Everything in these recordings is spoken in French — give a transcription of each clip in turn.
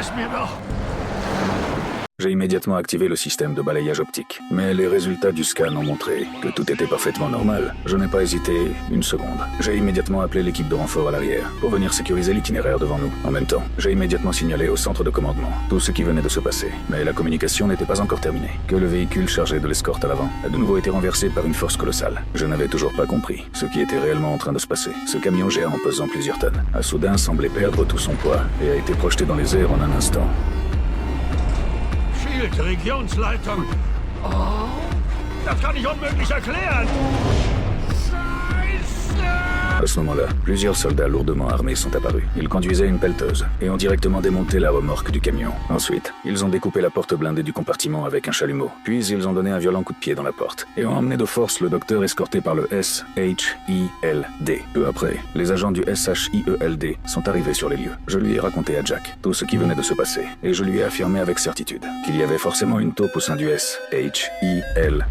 es mir doch. J'ai immédiatement activé le système de balayage optique, mais les résultats du scan ont montré que tout était parfaitement normal. Je n'ai pas hésité une seconde. J'ai immédiatement appelé l'équipe de renfort à l'arrière pour venir sécuriser l'itinéraire devant nous. En même temps, j'ai immédiatement signalé au centre de commandement tout ce qui venait de se passer. Mais la communication n'était pas encore terminée, que le véhicule chargé de l'escorte à l'avant a de nouveau été renversé par une force colossale. Je n'avais toujours pas compris ce qui était réellement en train de se passer. Ce camion géant pesant plusieurs tonnes a soudain semblé perdre tout son poids et a été projeté dans les airs en un instant. Regionsleitung. Oh, das kann ich unmöglich erklären. Scheiße! À ce moment-là, plusieurs soldats lourdement armés sont apparus. Ils conduisaient une pelleteuse et ont directement démonté la remorque du camion. Ensuite, ils ont découpé la porte blindée du compartiment avec un chalumeau. Puis ils ont donné un violent coup de pied dans la porte et ont emmené de force le docteur escorté par le SHIELD. Peu après, les agents du SHIELD sont arrivés sur les lieux. Je lui ai raconté à Jack tout ce qui venait de se passer et je lui ai affirmé avec certitude qu'il y avait forcément une taupe au sein du SHIELD.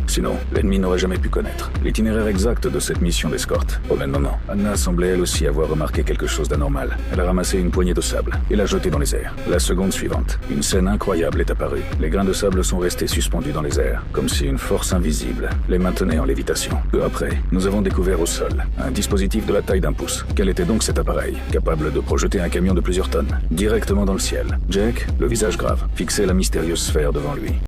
Sinon, l'ennemi n'aurait jamais pu connaître l'itinéraire exact de cette mission d'escorte. Au même moment, Anna semblait elle aussi avoir remarqué quelque chose d'anormal. Elle a ramassé une poignée de sable et l'a jetée dans les airs. La seconde suivante, une scène incroyable est apparue. Les grains de sable sont restés suspendus dans les airs, comme si une force invisible les maintenait en lévitation. Peu après, nous avons découvert au sol un dispositif de la taille d'un pouce. Quel était donc cet appareil, capable de projeter un camion de plusieurs tonnes, directement dans le ciel? Jack, le visage grave, fixait la mystérieuse sphère devant lui.